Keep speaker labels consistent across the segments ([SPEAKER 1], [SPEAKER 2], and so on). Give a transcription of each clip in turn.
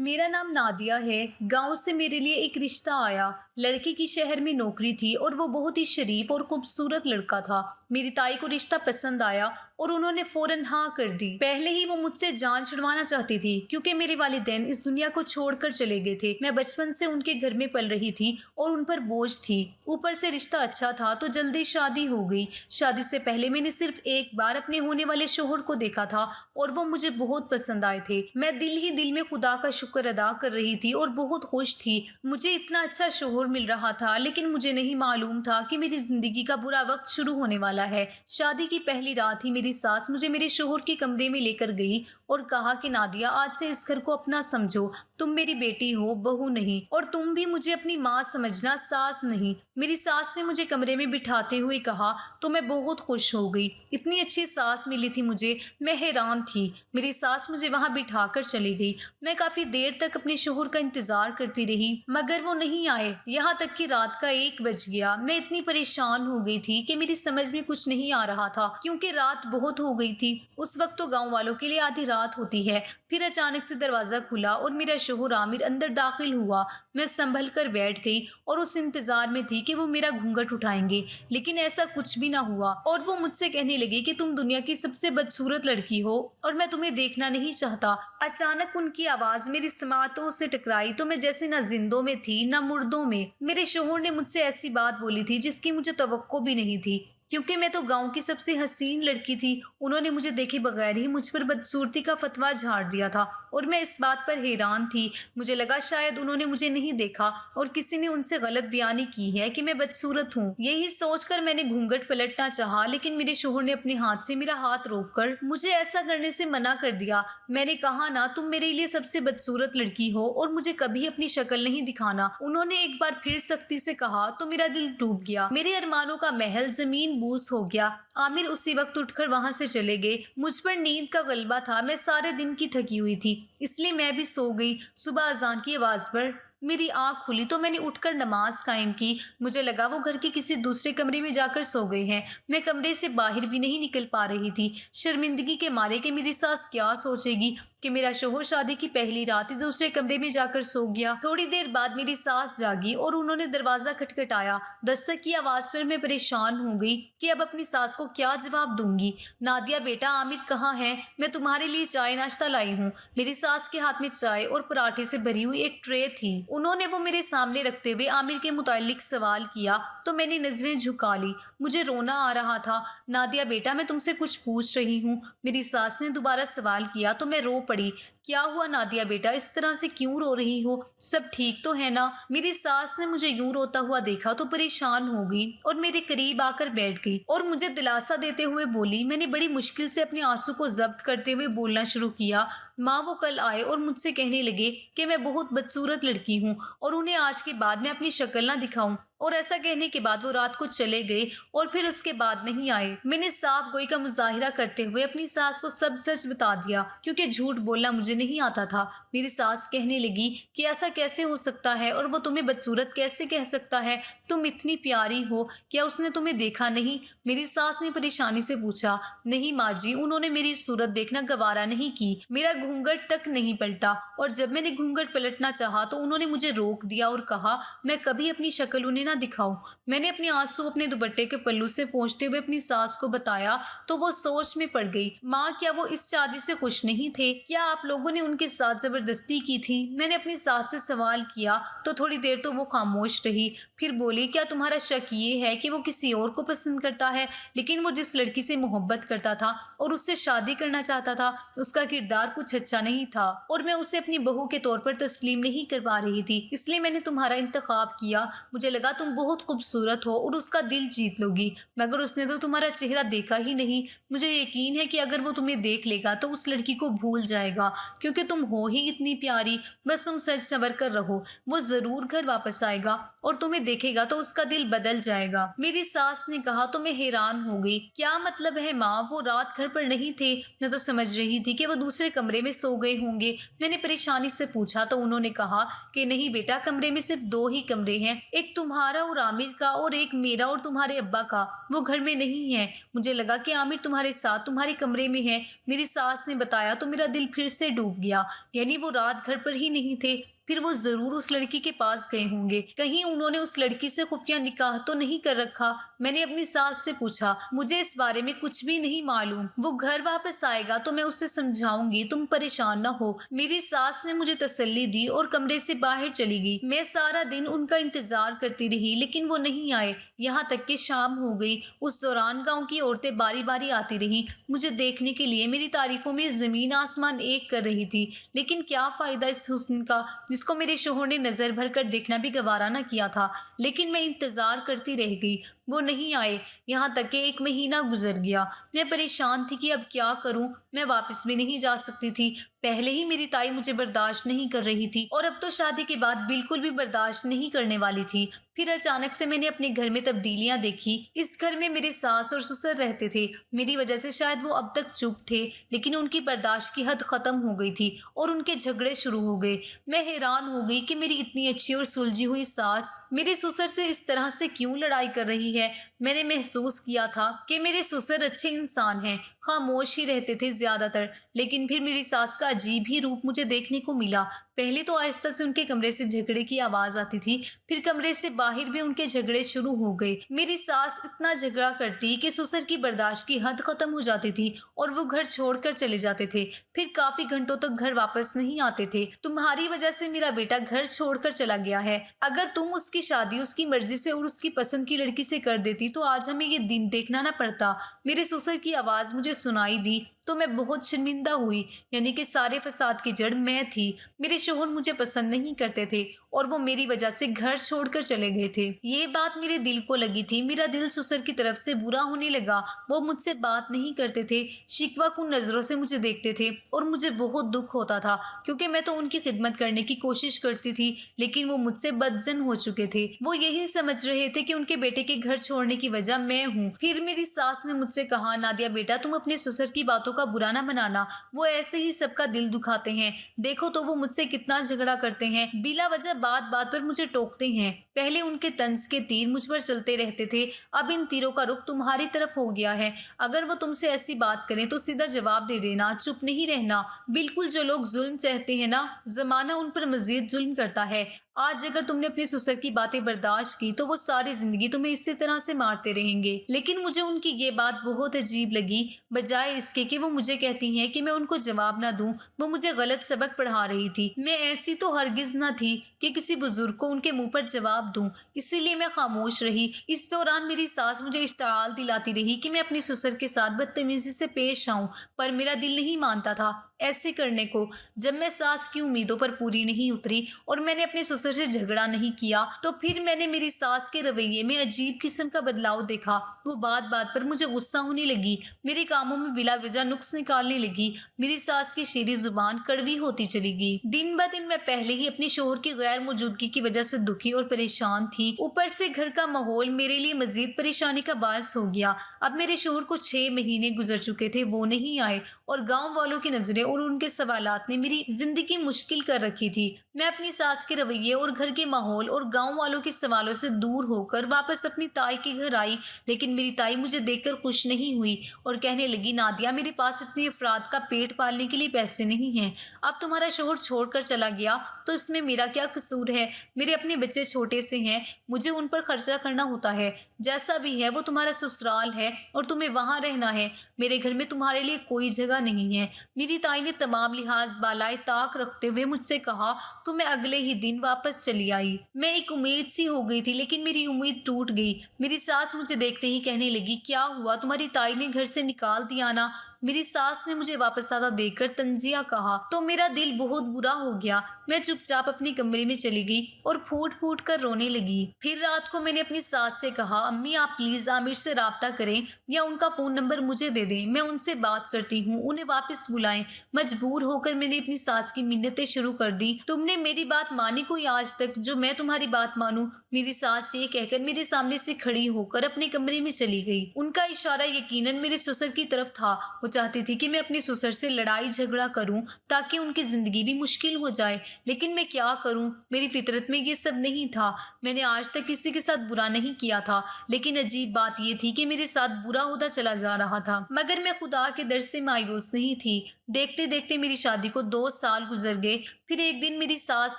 [SPEAKER 1] मेरा नाम नादिया है। गांव से मेरे लिए एक रिश्ता आया। लड़की की शहर में नौकरी थी और वो बहुत ही शरीफ और खूबसूरत लड़का था। मेरी ताई को रिश्ता पसंद आया और उन्होंने फौरन हाँ कर दी। पहले ही वो मुझसे जान छुड़वाना चाहती थी क्योंकि मेरे वालिदैन इस दुनिया को छोड़कर चले गए थे। मैं बचपन से उनके घर में पल रही थी और उन पर बोझ थी। ऊपर से रिश्ता अच्छा था तो जल्दी शादी हो गई। शादी से पहले मैंने सिर्फ एक बार अपने होने वाले शोहर को देखा था और वो मुझे बहुत पसंद आए थे। मैं दिल ही दिल में खुदा का शुक्र अदा कर रही थी और बहुत खुश थी। मुझे इतना अच्छा शोहर मिल रहा था, लेकिन मुझे नहीं मालूम था कि मेरी जिंदगी का बुरा वक्त शुरू होने वाला है। शादी की पहली रात ही मेरी सास मुझे मेरे शोहर के कमरे में लेकर गई और कहा कि नादिया, आज से इस घर को अपना समझो। तुम मेरी बेटी हो, बहू नहीं, और तुम भी मुझे अपनी माँ समझना, सास नहीं। मेरी सास ने मुझे कमरे में बिठाते हुए कहा तो मैं बहुत खुश हो गई। इतनी अच्छी सास मिली थी मुझे, मैं हैरान थी। मेरी सास मुझे वहां बिठाकर चली गई। मैं काफी देर तक अपने शोहर का इंतजार करती रही, मगर वो नहीं आए। यहाँ तक कि रात का 1 बज गया। मैं इतनी परेशान हो गई थी कि मेरी समझ में कुछ नहीं आ रहा था, क्योंकि रात बहुत हो गई थी। उस वक्त तो गाँव वालों के लिए आधी रात होती है। फिर अचानक से दरवाजा खुला और मेरा शोहर आमिर अंदर दाखिल हुआ। मैं संभल कर बैठ गई और उस इंतजार में थी कि वो मेरा घूंघट उठाएंगे, लेकिन ऐसा कुछ भी ना हुआ। और वो मुझसे कहने लगे कि तुम दुनिया की सबसे बदसूरत लड़की हो और मैं तुम्हें देखना नहीं चाहता। अचानक उनकी आवाज मेरी समातों से टकराई तो मैं जैसे ना जिंदों में थी ना मुर्दों में। मेरे शोहर ने मुझसे ऐसी बात बोली थी जिसकी मुझे तवक्को भी नहीं थी, क्योंकि मैं तो गांव की सबसे हसीन लड़की थी। उन्होंने मुझे देखे बगैर ही मुझ पर बदसूरती का फतवा झाड़ दिया था और मैं इस बात पर हैरान थी। मुझे लगा शायद उन्होंने मुझे नहीं देखा और किसी ने उनसे गलत बयानी की है कि मैं बदसूरत हूँ। यही सोचकर मैंने घूंघट पलटना चाहा, लेकिन मेरे शोहर ने अपने हाथ से मेरा हाथ रोककर मुझे ऐसा करने से मना कर दिया। मैंने कहा ना, तुम मेरे लिए सबसे बदसूरत लड़की हो और मुझे कभी अपनी शक्ल नहीं दिखाना। उन्होंने एक बार फिर सख्ती से कहा तो मेरा दिल टूट गया। मेरे अरमानों का महल जमीन बूस हो गया। आमिर उसी वक्त उठकर वहां से चले गए। मुझ पर नींद का गलबा था। मैं सारे दिन की थकी हुई थी, इसलिए मैं भी सो गई। सुबह अजान की आवाज पर मेरी आंख खुली तो मैंने उठकर नमाज कायम की। मुझे लगा वो घर के किसी दूसरे कमरे में जाकर सो गए हैं। मैं कमरे से बाहर भी नहीं निकल पा रही थी, शर्मिंदगी के मारे कि मेरी सास क्या सोचेगी कि मेरा शोहर शादी की पहली रात ही दूसरे कमरे में जाकर सो गया। थोड़ी देर बाद मेरी सास जागी और उन्होंने दरवाजा खटखटाया। दस्तक की आवाज पर मैं परेशान हो गई कि अब अपनी सास को क्या जवाब दूंगी। नादिया बेटा, आमिर कहाँ है? मैं तुम्हारे लिए चाय नाश्ता लाई हूँ। मेरी सास के हाथ में चाय और पराठे से भरी हुई एक ट्रे थी। उन्होंने वो मेरे सामने रखते हुए आमिर के मुतालिक सवाल किया तो मैंने नजरें झुका ली। मुझे रोना आ रहा था। नादिया बेटा, मैं तुमसे कुछ पूछ रही हूँ। मेरी सास ने दोबारा सवाल किया तो मैं रो पड़ी। क्या हुआ नादिया बेटा, इस तरह से क्यों रो रही हो? सब ठीक तो है ना? मेरी सास ने मुझे यूं रोता हुआ देखा तो परेशान हो गई और मेरे करीब आकर बैठ गई और मुझे दिलासा देते हुए बोली। मैंने बड़ी मुश्किल से अपने आंसू को जब्त करते हुए बोलना शुरू किया। माँ, वो कल आए और मुझसे कहने लगे कि मैं बहुत बदसूरत लड़की हूँ और उन्हें आज के बाद मैं अपनी शक्ल ना दिखाऊं, और ऐसा कहने के बाद वो रात को चले गए और फिर उसके बाद नहीं आए। मैंने साफ गोई का मुजाहिरा करते हुए अपनी सास को सब सच बता दिया, क्योंकि झूठ बोलना मुझे नहीं आता था। मेरी सास कहने लगी कि ऐसा कैसे हो सकता है और वो तुम्हें बदसूरत कैसे कह सकता है? तुम इतनी प्यारी हो, क्या उसने तुम्हें देखा नहीं? मेरी सास ने परेशानी से पूछा। नहीं माँ जी, उन्होंने मेरी सूरत देखना गवारा नहीं की। मेरा घूंघट तक नहीं पलटा और जब मैंने घूंघट पलटना चाहा तो उन्होंने मुझे रोक दिया और कहा मैं कभी अपनी शक्ल उन्हें ना दिखाऊं। मैंने अपने आंसू अपने दुपट्टे के पल्लू से पोंछते हुए अपनी सास को बताया तो वो सोच में पड़ गई। माँ, क्या वो इस शादी से खुश नहीं थे? क्या आप लोगों ने उनके साथ जबरदस्ती की थी? मैंने अपनी सास से सवाल किया तो थोड़ी देर तो वो खामोश रही, फिर बोली क्या तुम्हारा शक ये है कि वो किसी और को पसंद करता है? लेकिन वो जिस लड़की से मोहब्बत करता था और उससे शादी करना चाहता था, उसका किरदार कुछ अच्छा नहीं था और मैं उसे अपनी बहू के तौर पर तस्लीम नहीं कर पा रही थी, इसलिए मैंने तुम्हारा इंतखाब किया। मुझे लगा तुम बहुत खूबसूरत हो और उसका दिल जीत लोगी, मगर उसने तो तुम्हारा चेहरा देखा ही नहीं। मुझे यकीन है कि अगर वो तुम्हें देख लेगा तो उस लड़की को भूल जाएगा, क्योंकि तुम हो ही इतनी प्यारी। बस तुम सच संवर कर रहो, वो जरूर घर वापस आएगा और तुम्हें देखेगा तो उसका दिल बदल जाएगा। मेरी सास ने कहा तो मैं हैरान हो गई। क्या मतलब है माँ, वो रात घर पर नहीं थे? मैं तो समझ रही थी कि वो दूसरे कमरे में सो गए होंगे। मैंने परेशानी से पूछा तो उन्होंने कहा कि नहीं बेटा, कमरे में सिर्फ 2 ही कमरे हैं, एक तुम्हारा तुम्हारा और आमिर का और एक मेरा और तुम्हारे अब्बा का, वो घर में नहीं है। मुझे लगा कि आमिर तुम्हारे साथ तुम्हारे कमरे में है। मेरी सास ने बताया तो मेरा दिल फिर से डूब गया। यानी वो रात घर पर ही नहीं थे, फिर वो जरूर उस लड़की के पास गए होंगे। कहीं उन्होंने उस लड़की से खुफिया निकाह तो नहीं कर रखा। मैंने अपनी सास से पूछा, मुझे इस बारे में कुछ भी नहीं मालूम। वो घर वापस आएगा तो मैं उसे समझाऊंगी, तुम परेशान ना हो। मेरी सास ने मुझे तसल्ली दी और कमरे से बाहर चली गई। मैं सारा दिन उनका इंतजार करती रही, लेकिन वो नहीं आए। यहाँ तक कि शाम हो गई। उस दौरान गाँव की औरतें बारी बारी आती रही मुझे देखने के लिए। मेरी तारीफों में जमीन आसमान एक कर रही थी। लेकिन क्या फायदा इस हुस्न का जिसको मेरे शोहर ने नजर भर कर देखना भी गवारा न किया था। लेकिन मैं इंतजार करती रह गई, वो नहीं आए। यहाँ तक कि 1 महीना गुजर गया। मैं परेशान थी कि अब क्या करूं। मैं वापस भी नहीं जा सकती थी। पहले ही मेरी ताई मुझे बर्दाश्त नहीं कर रही थी और अब तो शादी के बाद बिल्कुल भी बर्दाश्त नहीं करने वाली थी। फिर अचानक से मैंने अपने घर में तब्दीलियां देखी। इस घर में मेरे सास और ससुर रहते थे। मेरी वजह से शायद वो अब तक चुप थे, लेकिन उनकी बर्दाश्त की हद खत्म हो गई थी और उनके झगड़े शुरू हो गए। मैं हैरान हो गई कि मेरी इतनी अच्छी और सुलझी हुई सास मेरे ससुर से इस तरह से क्यों लड़ाई कर रही है। मैंने महसूस किया था कि मेरे ससुर अच्छे इंसान हैं, खामोश ही रहते थे ज्यादातर। लेकिन फिर मेरी सास का अजीब ही रूप मुझे देखने को मिला। पहले तो आहिस्ता से उनके कमरे से झगड़े की आवाज आती थी, फिर कमरे से बाहर भी उनके झगड़े शुरू हो गए। मेरी सास इतना झगड़ा करती कि ससुर की बर्दाश्त की हद खत्म हो जाती थी और वो घर छोड़कर चले जाते थे। फिर काफी घंटों तक घर वापस नहीं आते थे। तुम्हारी वजह से मेरा बेटा घर छोड़कर चला गया है। अगर तुम उसकी शादी उसकी मर्जी से और उसकी पसंद की लड़की से कर देती तो आज हमें ये दिन देखना ना पड़ता। मेरे ससुर की आवाज मुझे सुनाई दी तो मैं बहुत शर्मिंदा हुई। यानी कि सारे फसाद की जड़ मैं थी। मेरे शोहर मुझे पसंद नहीं करते थे और वो मेरी वजह से घर छोड़कर चले गए थे। ये बात मेरे दिल को लगी थी। मेरा दिल ससुर की तरफ से बुरा होने लगा। वो मुझसे बात नहीं करते थे, शिकवा कुन नजरों से मुझे देखते थे और मुझे बहुत दुख होता था क्योंकि मैं तो उनकी खिदमत करने की कोशिश करती थी, लेकिन वो मुझसे बदजन हो चुके थे। वो यही समझ रहे थे कि उनके बेटे के घर छोड़ने की वजह मैं हूँ। फिर मेरी सास ने मुझसे कहा, नादिया बेटा तुम अपने ससुर की बातों का बुरा ना बनाना, वो ऐसे ही सबका दिल दुखाते हैं। देखो तो वो मुझसे कितना झगड़ा करते हैं, बिला वजह बात बात पर मुझे टोकते हैं। पहले उनके तंज के तीर मुझ पर चलते रहते थे, अब इन तीरों का रुख तुम्हारी तरफ हो गया है। अगर वो तुमसे ऐसी बात करें तो सीधा जवाब दे देना, चुप नहीं रहना। बिल्कुल जो लोग जुल्म चाहते हैं ना, जमाना उन पर मजीद जुल्म करता है। आज अगर तुमने अपने ससुर की बातें बर्दाश्त की तो वो सारी जिंदगी तुम्हें इसी तरह से मारते रहेंगे। लेकिन मुझे उनकी ये बात बहुत अजीब लगी। बजाय इसके कि वो मुझे कहती हैं कि मैं उनको जवाब ना दूं, वो मुझे गलत सबक पढ़ा रही थी। मैं ऐसी तो हरगिज ना थी कि किसी बुजुर्ग को उनके मुंह पर जवाब दूं, इसीलिए मैं खामोश रही। इस दौरान मेरी सास मुझे इश्ताल दिलाती रही कि मैं अपने ससुर के साथ बदतमीजी से पेश आऊं, पर मेरा दिल नहीं मानता था ऐसे करने को। जब मैं सास की उम्मीदों पर पूरी नहीं उतरी और मैंने अपने ससुर से झगड़ा नहीं किया तो फिर मैंने मेरी सास के रवैये में अजीब किस्म का बदलाव देखा। वो बात बात पर मुझे गुस्सा होने लगी, मेरे कामों में बिला वजह नुक्स निकालने लगी। मेरी सास की शेरी जुबान कड़वी होती चली गई। दिन ब दिन मैं पहले ही अपने शोहर की गैर मौजूदगी की वजह से दुखी और परेशान थी। ऊपर से घर का माहौल मेरे लिए मजीद परेशानी का बायस हो गया। अब मेरे शोहर को 6 महीने गुजर चुके थे, वो नहीं आए और गांव वालों की नजरें और उनके सवालात ने मेरी जिंदगी मुश्किल कर रखी थी। मैं अपनी सास के रवैये और घर के माहौल और गांव वालों के सवालों से दूर होकर वापस अपनी ताई के घर आई, लेकिन मेरी ताई मुझे देखकर खुश नहीं हुई और कहने लगी, नादिया मेरे पास इतने अफराद का पेट पालने के लिए पैसे नहीं हैं। अब तुम्हारा शोहर छोड़कर चला गया तो इसमें मेरा क्या कसूर है? मेरे अपने बच्चे छोटे से हैं, मुझे उन पर खर्चा करना होता है। जैसा भी है वो तुम्हारा ससुराल है और तुम्हें वहां रहना है। मेरे घर में तुम्हारे लिए कोई जगह नहीं है। मेरी ताई ने तमाम लिहाज बालाए ताक रखते हुए मुझसे कहा तो मैं अगले ही दिन वापस चली आई। मैं एक उम्मीद सी हो गई थी, लेकिन मेरी उम्मीद टूट गई। मेरी सास मुझे देखते ही कहने लगी, क्या हुआ, तुम्हारी ताई ने घर से निकाल दिया ना? मेरी सास ने मुझे वापस आता देखकर तंजिया कहा तो मेरा दिल बहुत बुरा हो गया। मैं चुपचाप अपने कमरे में चली गई और फूट फूट कर रोने लगी। फिर रात को मैंने अपनी सास से कहा, अम्मी आप प्लीज आमिर से राब्ता करें या उनका फोन नंबर मुझे दे दें, मैं उनसे बात करती हूँ, उन्हें वापस बुलाएं। मजबूर होकर मैंने अपनी सास की मिन्नतें शुरू कर दी। तुमने मेरी बात मानी कोई आज तक जो मैं तुम्हारी बात मानूं? मेरी सास ये कहकर मेरे सामने से खड़ी होकर अपने कमरे में चली गई। उनका इशारा यकीनन मेरे ससुर की तरफ था। वो चाहती थी कि मैं अपने ससुर से लड़ाई झगड़ा करूं ताकि उनकी ज़िंदगी भी मुश्किल हो जाए, लेकिन मैं क्या करूं, मेरी फितरत में ये सब नहीं था। मैंने आज तक किसी के साथ बुरा नहीं किया था, लेकिन अजीब बात ये थी कि मेरे साथ बुरा होता चला जा रहा था। मगर मैं खुदा के दर से मायूस नहीं थी। देखते देखते मेरी शादी को 2 साल गुजर गए। फिर एक दिन मेरी सास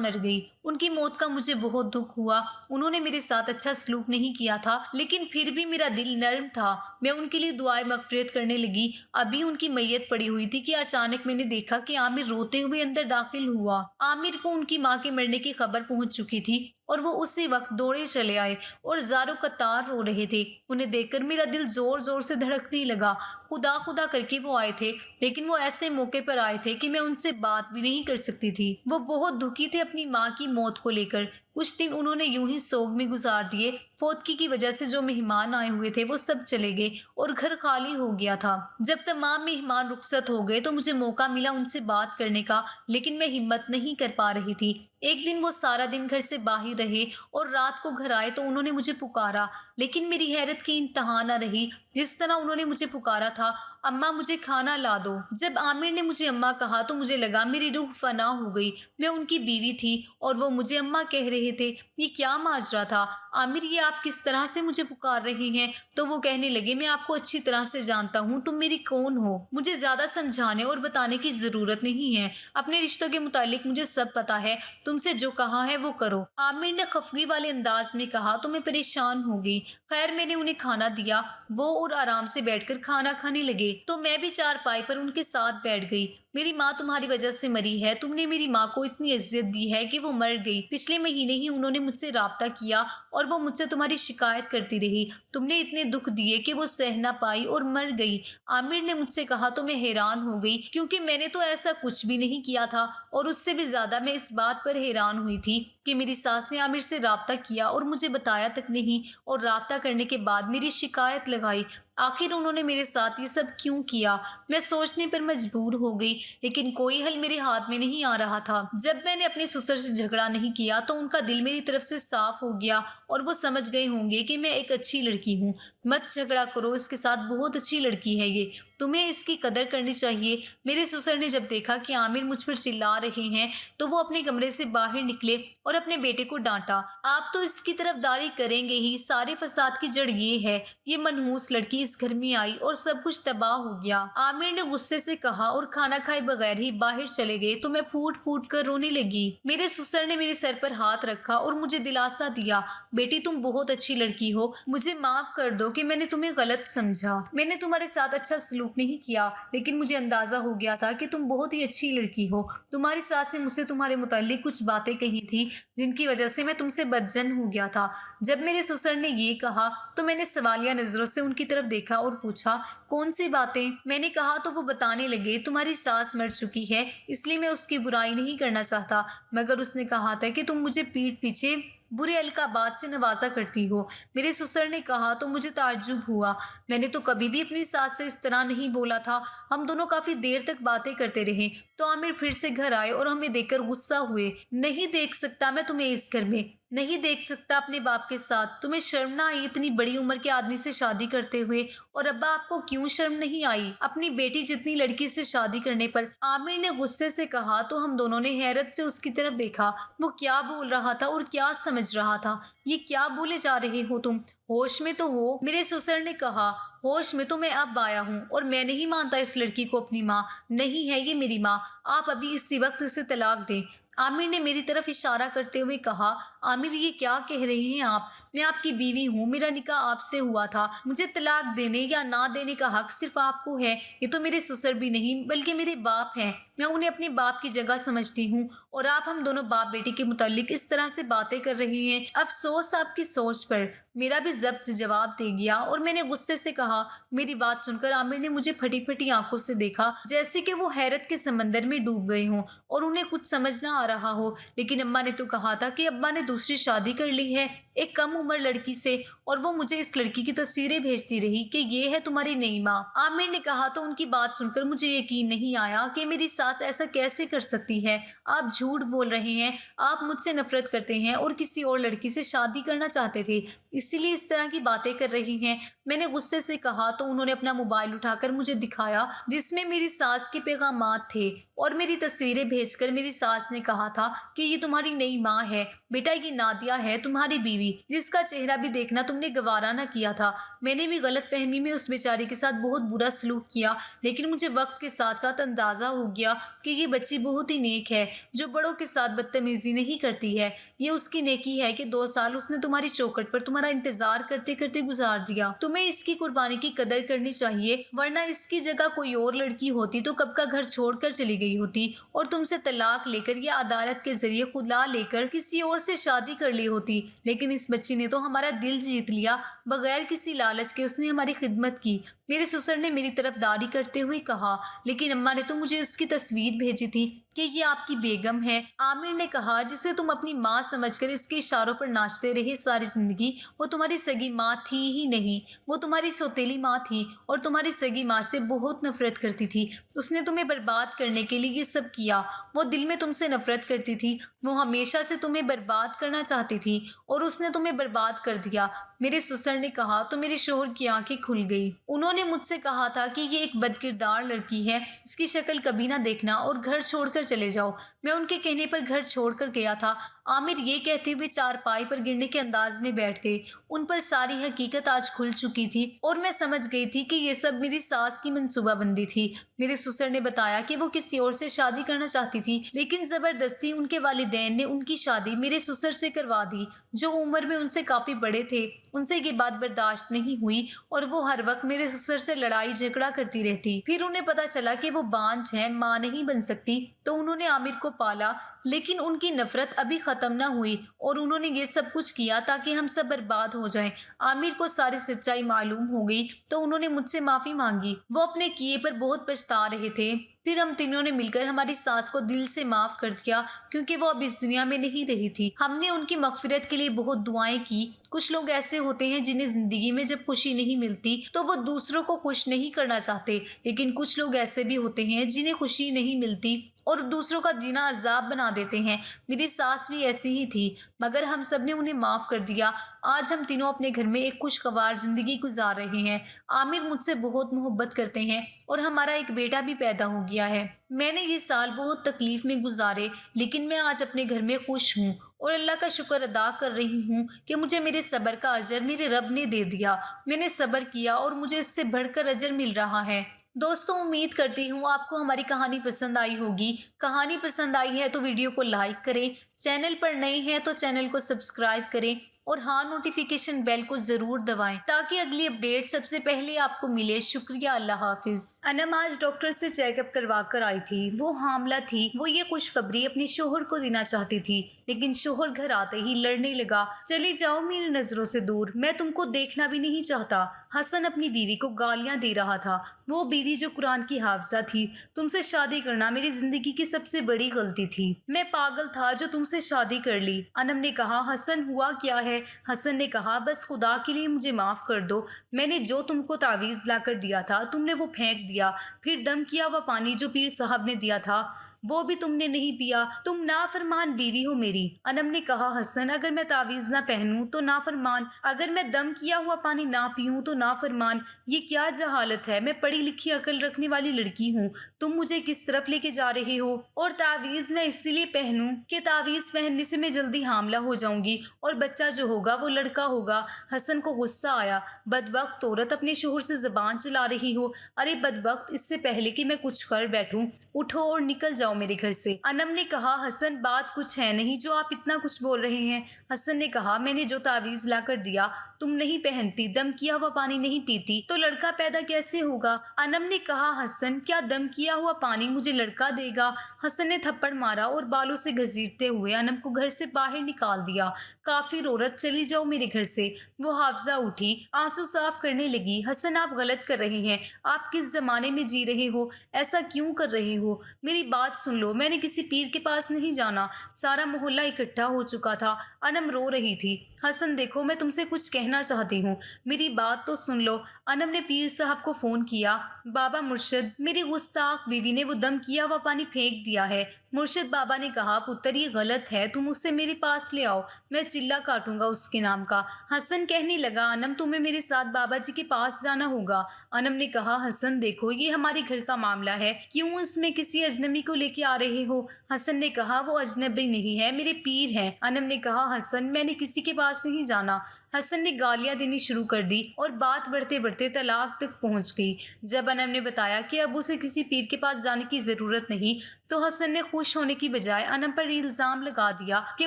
[SPEAKER 1] मर गई। उनकी मौत का मुझे बहुत दुख हुआ। उन्होंने मेरे साथ अच्छा सलूक नहीं किया था, लेकिन फिर भी मेरा दिल नर्म था। मैं उनके लिए दुआए मगफिरत करने लगी। अभी उनकी मैयत पड़ी हुई थी कि अचानक मैंने देखा कि आमिर रोते हुए अंदर दाखिल हुआ। आमिर को उनकी माँ के मरने की खबर पहुंच चुकी थी और वो उसी वक्त दौड़े चले आए और ज़ारो कतार रो रहे थे। उन्हें देखकर मेरा दिल जोर जोर से धड़कने लगा। खुदा खुदा करके वो आए थे, लेकिन वो ऐसे मौके पर आए थे कि मैं उनसे बात भी नहीं कर सकती थी। वो बहुत दुखी थे अपनी माँ की मौत को लेकर। कुछ दिन उन्होंने यूं ही सोग में गुजार दिए। फौतगी की वजह से जो मेहमान आए हुए थे वो सब चले गए और घर खाली हो गया था। जब तमाम मेहमान रुखसत हो गए तो मुझे मौका मिला उनसे बात करने का, लेकिन मैं हिम्मत नहीं कर पा रही थी। एक दिन वो सारा दिन घर से बाहर रहे और रात को घर आए तो उन्होंने मुझे पुकारा, लेकिन मेरी हैरत की इंतहा न रही। जिस तरह उन्होंने मुझे पुकारा था, अम्मा मुझे खाना ला दो। जब आमिर ने मुझे अम्मा कहा तो मुझे लगा मेरी रूह फना हो गई। मैं उनकी बीवी थी और वो मुझे अम्मा कह रहे थे। ये क्या माजरा था? आमिर, ये आप किस तरह से मुझे पुकार रही हैं? तो वो कहने लगे, मैं आपको अच्छी तरह से जानता हूँ, तुम मेरी कौन हो। मुझे ज्यादा समझाने और बताने की जरूरत नहीं है। अपने रिश्तों के मुतालिक मुझे सब पता है। तुमसे जो कहा है वो करो। आमिर ने खफगी वाले अंदाज में कहा तो मैं परेशान हो गई। खैर, मैंने उन्हें खाना दिया। वो और आराम से बैठकर खाना खाने लगे तो मैं भी चारपाई पर उनके साथ बैठ गई। मेरी माँ तुम्हारी वजह से मरी है। तुमने मेरी माँ को इतनी इज्जत दी है कि वो मर गई। पिछले महीने ही उन्होंने मुझसे राब्ता किया और वो मुझसे तुम्हारी शिकायत करती रही। तुमने इतने दुख दिए कि वो सह ना पाई और मर गई। आमिर ने मुझसे कहा तो मैं हैरान हो गई, क्योंकि मैंने तो ऐसा कुछ भी नहीं किया था। और उससे भी ज्यादा मैं इस बात पर हैरान हुई थी कि मेरी सास ने आमिर से राब्ता किया और मुझे बताया तक नहीं, और राब्ता करने के बाद मेरी शिकायत लगाई। आखिर उन्होंने मेरे साथ ये सब क्यों किया? मैं सोचने पर मजबूर हो गई, लेकिन कोई हल मेरे हाथ में नहीं आ रहा था। जब मैंने अपने ससुर से झगड़ा नहीं किया तो उनका दिल मेरी तरफ से साफ हो गया और वो समझ गए होंगे कि मैं एक अच्छी लड़की हूँ। मत झगड़ा करो, इसके साथ बहुत अच्छी लड़की है ये, तुम्हें इसकी कदर करनी चाहिए। मेरे ससुर ने जब देखा कि आमिर मुझ पर चिल्ला रहे हैं तो वो अपने कमरे से बाहर निकले और अपने बेटे को डांटा। आप तो इसकी तरफदारी करेंगे ही, सारे फसाद की जड़ ये है। ये मनहूस लड़की इस घर में आई और सब कुछ तबाह हो गया। आमिर ने गुस्से से कहा और खाना खाए बगैर ही बाहर चले गए तो मैं फूट फूट कर रोने लगी। मेरे ससुर ने मेरे सर पर हाथ रखा और मुझे दिलासा दिया, बेटी तुम बहुत अच्छी लड़की हो, मुझे माफ कर दो कि मैंने तुम्हें गलत समझा। मैंने तुम्हारे साथ अच्छा सलूक नहीं किया, लेकिन मुझे अंदाजा हो गया था कि तुम बहुत ही अच्छी लड़की हो। तुम्हारी सास ने मुझसे तुम्हारे मुताल्लिक कुछ बातें कही थी जिनकी वजह से मैं तुमसे बदजन हो गया था। जब मेरे ससुर ने ये कहा तो मैंने सवालिया नजरों से उनकी तरफ देखा और पूछा, कौन सी बातें? मैंने कहा तो वो बताने लगे, तुम्हारी सास मर चुकी है, इसलिए मैं उसकी बुराई नहीं करना चाहता, मगर उसने कहा था कि तुम मुझे पीठ पीछे बुरे अलकाबात से नवाजा करती हो। मेरे ससुर ने कहा तो मुझे ताज्जुब हुआ। मैंने तो कभी भी अपनी सास से इस तरह नहीं बोला था। हम दोनों काफी देर तक बातें करते रहे तो आमिर फिर से घर आए और हमें देखकर गुस्सा हुए। नहीं देख सकता मैं तुम्हें इस घर में, नहीं देख सकता अपने बाप के साथ। तुम्हें शर्म ना आई इतनी बड़ी उम्र के आदमी से शादी करते हुए? और अब्बा, आपको क्यों शर्म नहीं आई अपनी बेटी जितनी लड़की से शादी करने पर? आमिर ने गुस्से से कहा तो हम दोनों ने हैरत से उसकी तरफ देखा। वो क्या बोल रहा था और क्या समझ रहा था? ये क्या बोले जा रहे हो तुम? होश में तो हो? मेरे ससुर ने कहा, होश में तो मैं अब आया हूँ और मैं नहीं मानता इस लड़की को अपनी माँ। नहीं है ये मेरी माँ, आप अभी इसी वक्त इसे तलाक दें। आमिर ने मेरी तरफ इशारा करते हुए कहा, आमिर ये क्या कह रही हैं आप? मैं आपकी बीवी हूँ, मेरा निकाह आपसे हुआ था। मुझे तलाक देने या ना देने का हक सिर्फ आपको है। ये तो मेरे ससुर भी नहीं बल्कि मेरे बाप हैं। मैं उन्हें अपने बाप की जगह समझती हूँ और आप हम दोनों बाप बेटी के मुतालिक इस तरह से बातें कर रही हैं। अफसोस आपकी सोच पर। मेरा भी जब्त जवाब दे गया और मैंने गुस्से से कहा। मेरी बात सुनकर आमिर ने मुझे फटी फटी आंखों से देखा, जैसे कि वो हैरत के समंदर में डूब गए हों और उन्हें कुछ समझ ना आ रहा हो। लेकिन अम्मा ने तो कहा था कि अब्बा ने दूसरी शादी कर ली है। एक कम उम्र लड़की से, और वो मुझे इस लड़की की तस्वीरें भेजती रही कि ये है तुम्हारी नई माँ। आमिर ने कहा तो उनकी बात सुनकर मुझे यकीन नहीं आया कि मेरी सास ऐसा कैसे कर सकती है। आप झूठ बोल रहे हैं, आप मुझसे नफरत करते हैं और किसी और लड़की से शादी करना चाहते थे, इसीलिए इस तरह की बातें कर रही हैं। मैंने गुस्से से कहा तो उन्होंने अपना मोबाइल उठाकर मुझे दिखाया जिसमें मेरी सास के पैगामात थे, और मेरी तस्वीरें भेजकर मेरी सास ने कहा था कि ये तुम्हारी नई माँ है बेटा, ये नादिया है तुम्हारी बीवी, जिसका चेहरा भी देखना तुमने गवारा न किया था। मैंने भी गलत फहमी में उस बेचारी के साथ बहुत बुरा सलूक किया, लेकिन मुझे वक्त के साथ साथ अंदाजा हो गया कि ये बच्ची बहुत ही नेक है, जो बड़ों के साथ बदतमीजी नहीं करती है। ये उसकी नेकी है कि 2 साल उसने तुम्हारी चौखट पर तुम्हारा इंतजार करते करते गुजार दिया। तुम्हें इसकी कुर्बानी की कदर करनी चाहिए, वरना इसकी जगह कोई और लड़की होती तो कब का घर छोड़कर चली गई होती और तुमसे तलाक लेकर या अदालत के जरिए खुला लेकर किसी और से शादी कर ली होती। लेकिन इस बच्ची ने तो हमारा दिल जीत लिया, बगैर किसी लालच के उसने हमारी खिदमत की। मेरे ससुर ने मेरी तरफदारी करते हुए कहा, लेकिन अम्मा ने तो मुझे इसकी तस्वीर भेजी थी कि ये आपकी बेगम है। आमिर ने कहा, जिसे तुम अपनी माँ समझकर इसके इशारों पर नाचते रहे सारी जिंदगी, वो तुम्हारी सगी माँ थी ही नहीं, वो तुम्हारी सौतेली माँ थी और तुम्हारी सगी माँ से बहुत नफरत करती थी। उसने तुम्हें बर्बाद करने के लिए ये सब किया। वो दिल में तुमसे नफरत करती थी, वो हमेशा से तुम्हें बर्बाद करना चाहती थी और उसने तुम्हें बर्बाद कर दिया। मेरे ससुर ने कहा तो मेरे शोहर की आंखें खुल गई। उन्होंने मुझसे कहा था कि ये एक बदकिरदार लड़की है, इसकी शक्ल कभी ना देखना और घर छोड़कर चले जाओ। मैं उनके कहने पर घर छोड़कर गया था। आमिर ये कहते हुए चारपाई पर गिरने के अंदाज में बैठ गए। उन पर सारी हकीकत आज खुल चुकी थी और मैं समझ गई थी कि ये सब मेरी सास की मंसूबाबंदी थी। मेरे ससुर ने बताया कि वो किसी और से शादी करना चाहती थी, लेकिन जबरदस्ती उनके वालिदैन ने उनकी शादी मेरे ससुर से करवा दी, जो उम्र में उनसे काफी बड़े थे। उनसे ये बात बर्दाश्त नहीं हुई और वो हर वक्त मेरे ससुर से लड़ाई झगड़ा करती रहती। फिर उन्हें पता चला कि वो बांझ है, माँ नहीं बन सकती, तो उन्होंने आमिर को पाला। लेकिन उनकी नफरत अभी खत्म ना हुई और उन्होंने ये सब कुछ किया ताकि हम सब बर्बाद हो जाएं। आमिर को सारी सच्चाई मालूम हो गई तो उन्होंने मुझसे माफी मांगी। वो अपने किए पर बहुत पछता रहे थे। फिर हम तीनों ने मिलकर हमारी सास को दिल से माफ कर दिया, क्योंकि वो अब इस दुनिया में नहीं रही थी। हमने उनकी मगफिरत के लिए बहुत दुआएं की। कुछ लोग ऐसे होते हैं जिन्हें जिंदगी में जब खुशी नहीं मिलती तो वो दूसरों को खुश नहीं करना चाहते, लेकिन कुछ लोग ऐसे भी होते हैं जिन्हें खुशी नहीं मिलती और दूसरों का जीना अजाब बना देते हैं। मेरी सास भी ऐसी ही थी, मगर हम सब ने उन्हें माफ कर दिया। आज हम तीनों अपने घर में एक खुशगवार जिंदगी गुजार रहे हैं। आमिर मुझसे बहुत मोहब्बत करते हैं और हमारा एक बेटा भी पैदा हो गया है। मैंने ये साल बहुत तकलीफ में गुजारे, लेकिन मैं आज अपने घर में खुश हूँ और अल्लाह का शुक्र अदा कर रही हूँ कि मुझे मेरे सब्र का अजर मेरे रब ने दे दिया। मैंने सब्र किया और मुझे इससे बढ़कर अजर मिल रहा है। दोस्तों, उम्मीद करती हूँ आपको हमारी कहानी पसंद आई होगी। कहानी पसंद आई है तो वीडियो को लाइक करें, चैनल पर नए हैं तो चैनल को सब्सक्राइब करें और हाँ, नोटिफिकेशन बेल को जरूर दबाएं ताकि अगली अपडेट सबसे पहले आपको मिले। शुक्रिया, अल्लाह हाफिज। अनम आज डॉक्टर से चेकअप करवा कर आई थी। वो हामला थी। वो ये खुशखबरी अपने शोहर को देना चाहती थी, लेकिन शोहर घर आते ही लड़ने लगा। चली जाओ मेरी नजरों से दूर, मैं तुमको देखना भी नहीं चाहता। हसन अपनी बीवी को गालियां दे रहा था। वो बीवी जो कुरान की हाफिजा थी। तुमसे शादी करना मेरी जिंदगी की सबसे बड़ी गलती थी। मैं पागल था जो तुमसे शादी कर ली। अनम ने कहा, हसन हुआ क्या है? हसन ने कहा, बस खुदा के लिए मुझे माफ कर दो। मैंने जो तुमको तावीज ला कर दिया था तुमने वो फेंक दिया। फिर दम किया हुआ पानी जो पीर साहब ने दिया था वो भी तुमने नहीं पिया। तुम नाफरमान बीवी हो मेरी। अनम ने कहा, हसन अगर मैं तावीज ना पहनूं तो नाफरमान, अगर मैं दम किया हुआ पानी ना पीऊं तो नाफरमान। ये क्या जहालत है? मैं पढ़ी लिखी अकल रखने वाली लड़की हूँ, तुम मुझे किस तरफ लेके जा रहे हो? और तावीज मैं इसीलिए पहनूं कि तावीज पहनने से मैं जल्दी हामला हो जाऊंगी और बच्चा जो होगा वो लड़का होगा। हसन को गुस्सा आया। बदबख्त औरत, अपने शोहर से जबान चला रही हो। अरे बदबख्त, इससे पहले कि मैं कुछ कर बैठूं उठो और निकल जाओ मेरे घर से। अनम ने कहा, हसन बात कुछ है नहीं जो आप इतना कुछ बोल रहे हैं। हसन ने कहा, मैंने जो तावीज ला कर दिया तुम नहीं पहनती, दम किया हुआ पानी नहीं पीती, तो लड़का पैदा कैसे होगा? अनम ने कहा, हसन क्या दम किया हुआ पानी मुझे लड़का देगा? हसन ने थप्पड़ मारा और बालों से घसीटते हुए अनम को घर से बाहर निकाल दिया। काफिर औरत, चली जाओ मेरे घर से। वो हाफजा उठी, आंसू साफ करने लगी। हसन आप गलत कर रहे हैं। आप किस जमाने में जी रहे हो? ऐसा क्यों कर रहे हो? मेरी बात सुन लो, मैंने किसी पीर के पास नहीं जाना। सारा मोहल्ला इकट्ठा हो चुका था। अनम रो रही थी। हसन देखो, मैं तुमसे कुछ कहना चाहती हूँ, मेरी बात तो सुन लो। अनम ने पीर साहब को फोन किया। बाबा मुर्शिद, मेरी गुस्ताख बीवी ने वो दम किया हुआ पानी फेंक दिया है। मुर्शिद बाबा ने कहा, पुत्र ये गलत है, तुम उसे मेरे पास ले आओ, मैं चिल्ला काटूंगा उसके नाम का। हसन कहने लगा, अनम तुम्हें मेरे साथ बाबा जी के पास जाना होगा। अनम ने कहा, हसन देखो ये हमारे घर का मामला है, क्यों इसमें किसी अजनबी को लेके आ रहे हो। हसन ने कहा, वो अजनबी नहीं है, मेरे पीर हैं। अनम ने कहा, हसन मैंने किसी के पास नहीं जाना। हसन ने गालियां देनी शुरू कर दी और बात बढ़ते बढ़ते तलाक तक पहुंच गई। जब अनम ने बताया कि अब उसे किसी पीर के पास जाने की जरूरत नहीं, तो हसन ने खुश होने की बजाय अनम पर इल्जाम लगा दिया कि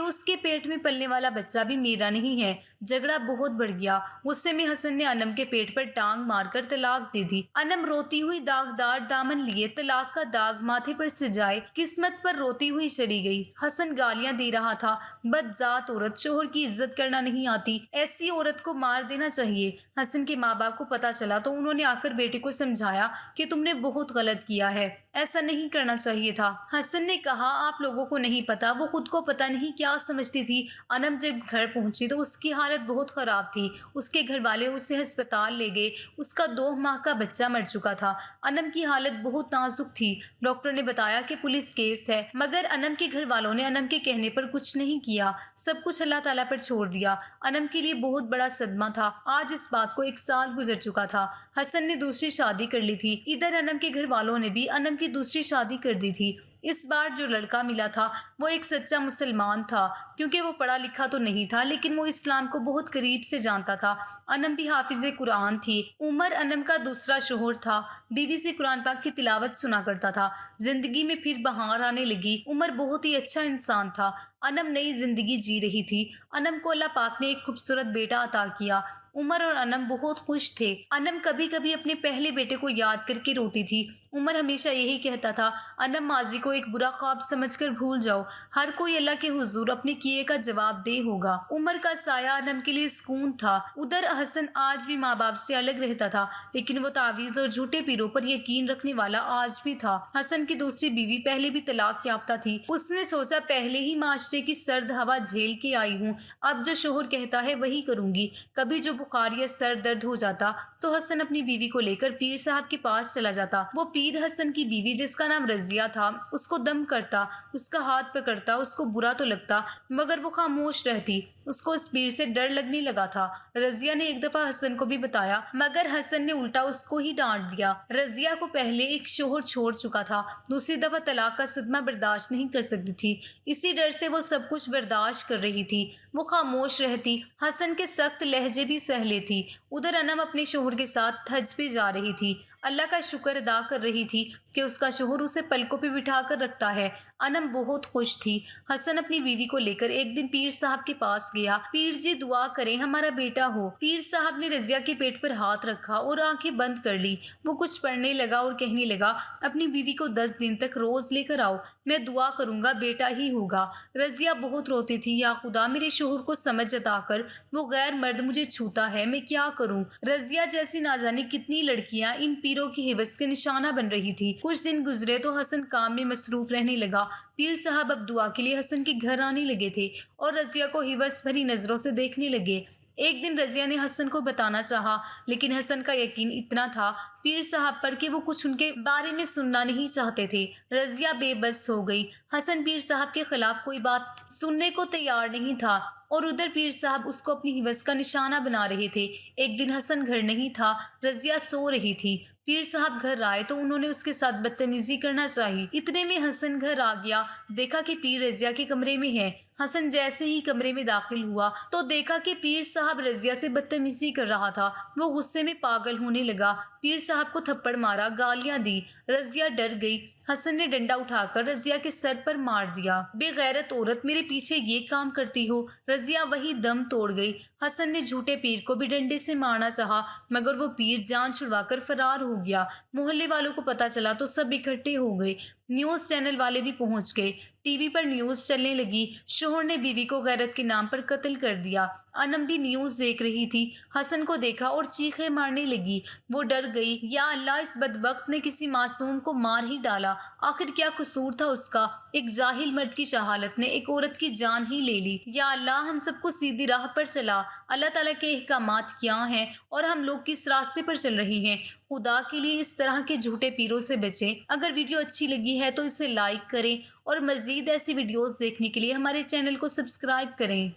[SPEAKER 1] उसके पेट में पलने वाला बच्चा भी मेरा नहीं है। झगड़ा बहुत बढ़ गया। गुस्से में हसन ने अनम के पेट पर टांग मारकर तलाक दे दी। अनम रोती हुई दागदार दामन लिए तलाक का दाग माथे पर सजाए किस्मत पर रोती हुई चली गई। हसन गालियां दे रहा था, बदजात औरत, शोहर की इज्जत करना नहीं आती, ऐसी औरत को मार देना चाहिए। हसन के माँ बाप को पता चला तो उन्होंने आकर बेटे को समझाया कि तुमने बहुत गलत किया है, ऐसा नहीं करना चाहिए था। हसन ने कहा, आप लोगों को नहीं पता, वो खुद को पता नहीं क्या समझती थी। अनम जब घर पहुंची तो उसकी हालत बहुत खराब थी। उसके घर वाले उसे अस्पताल ले गए। उसका 2 माह का बच्चा मर चुका था। अनम की हालत बहुत नाजुक थी। डॉक्टर ने बताया कि पुलिस केस है, मगर अनम के घर वालों ने अनम के कहने पर कुछ नहीं किया, सब कुछ अल्लाह ताला पर छोड़ दिया। अनम के लिए बहुत बड़ा सदमा था। आज इस बात को 1 साल गुजर चुका था। हसन ने दूसरी शादी कर ली थी। इधर अनम के घर वालों ने भी अनम की दूसरी शादी कर दी थी। इस बार जो लड़का मिला था वो एक सच्चा मुसलमान था, क्योंकि वो पढ़ा लिखा तो नहीं था, लेकिन वो इस्लाम को बहुत करीब से जानता था। अनम भी हाफिज कुरान थी। उमर अनम का दूसरा शोहर था। बीवी से कुरान पाक की तिलावत सुना करता था। जिंदगी में फिर बहार आने लगी। उमर बहुत ही अच्छा इंसान था। अनम नई जिंदगी जी रही थी। अनम को अल्लाह पाक ने एक खूबसूरत बेटा अता किया। उमर और अनम बहुत खुश थे। अनम कभी कभी अपने पहले बेटे को याद करके रोती थी। उमर हमेशा यही कहता था, अनम माजी को एक बुरा ख्वाब समझकर भूल जाओ, हर कोई अल्लाह के हुजूर अपने किए का जवाब दे होगा। उमर का साया अनम के लिए सुकून था। उधर हसन आज भी माँ बाप से अलग रहता था, लेकिन वो तावीज और झूठे पीरों पर यकीन रखने वाला आज भी था। हसन की दूसरी बीवी पहले भी तलाक याफ्ता थी। उसने सोचा, पहले ही माशरे की सर्द हवा झेल के आई हूँ, अब जो शोहर कहता है वही करूंगी। कभी जो बुखार या सर दर्द हो जाता तो हसन अपनी बीवी को लेकर पीर साहब के पास चला जाता। वो पीर हसन की बीवी, जिसका नाम रजिया था, उसको दम करता, उसका हाथ पकड़ता। उसको बुरा तो लगता, मगर वो खामोश रहती। उसको इस पीर से डर लगने लगा था। रजिया ने एक दफा हसन को भी बताया, मगर हसन ने उल्टा उसको ही डांट दिया। रजिया को पहले एक शोहर छोड़ चुका था, दूसरी दफा तलाक का सदमा बर्दाश्त नहीं कर सकती थी। इसी डर से वो सब कुछ बर्दाश्त कर रही थी। वो खामोश रहती। हसन के सख्त लहजे भी सह लेती। उधर अनम अपने शोहर के साथ हज पे जा रही थी। अल्लाह का शुक्र अदा कर रही थी कि उसका शोहर उसे पलकों पे बिठा कर रखता है। अनम बहुत खुश थी। हसन अपनी बीवी को लेकर एक दिन पीर साहब के पास गया। पीर जी दुआ करें हमारा बेटा हो। पीर साहब ने रजिया के पेट पर हाथ रखा और आंखें बंद कर ली। वो कुछ पढ़ने लगा और कहने लगा, अपनी बीवी को 10 दिन तक रोज लेकर आओ, मैं दुआ करूंगा बेटा ही होगा। रजिया बहुत रोती थी, या खुदा मेरे शोहर को समझ अता कर, वो गैर मर्द मुझे छूता है, मैं क्या करूं। रजिया जैसी ना जाने कितनी लड़कियां इन पीरों की हिवस के निशाना बन रही थी। कुछ दिन गुजरे तो हसन काम में मसरूफ रहने लगा। पीर साहब अब दुआ के लिए हसन के घर आने लगे थे और रजिया को हिवस भरी नजरों से देखने लगे। एक दिन रजिया ने हसन को बताना चाहा, लेकिन हसन का यकीन इतना था पीर साहब पर कि वो कुछ उनके बारे में सुनना नहीं चाहते थे। रजिया बेबस हो गई। हसन पीर साहब के खिलाफ कोई बात सुनने को तैयार नहीं था और उधर पीर साहब उसको अपनी हिवस का निशाना बना रहे थे। एक दिन हसन घर नहीं था, रजिया सो रही थी। पीर साहब घर आए तो उन्होंने उसके साथ बदतमीजी करना चाहिए। इतने में हसन घर आ गया। देखा कि पीर रजिया के कमरे में है। हसन जैसे ही कमरे में दाखिल हुआ तो देखा कि पीर साहब रजिया से बदतमीजी कर रहा था। वो गुस्से में पागल होने लगा। पीर साहब को थप्पड़ मारा, गालियां दी। रजिया डर गई। हसन ने डंडा उठाकर रजिया के सर पर मार दिया। बेगैरत औरत, मेरे पीछे ये काम करती हो। रजिया वही दम तोड़ गई। हसन ने झूठे पीर को भी डंडे से मारना चाहा, मगर वो पीर जान छुड़वाकर फरार हो गया। मोहल्ले वालों को पता चला तो सब इकट्ठे हो गए। نیوز چینل والے بھی پہنچ گئے۔ ٹی وی پر نیوز چلنے لگی، شوہر نے بیوی کو غیرت کے نام پر قتل کر دیا۔ انم بھی نیوز دیکھ رہی تھی، حسن کو دیکھا اور چیخیں مارنے لگی۔ وہ ڈر گئی، یا اللہ، اس بدبخت نے کسی معصوم کو مار ہی ڈالا۔ آخر کیا قصور تھا اس کا؟ ایک جاہل مرد کی جہالت نے ایک عورت کی جان ہی لے لی۔ یا اللہ، ہم سب کو سیدھی راہ پر چلا۔ اللہ تعالیٰ کے احکامات کیا ہیں اور ہم لوگ کس راستے پر چل رہے ہیں؟ خدا کے لیے اس طرح کے جھوٹے پیروں سے بچیں۔ اگر ویڈیو اچھی لگی ہے تو اسے لائک کریں اور مزید ایسی ویڈیوز دیکھنے کے لیے ہمارے چینل کو سبسکرائب کریں۔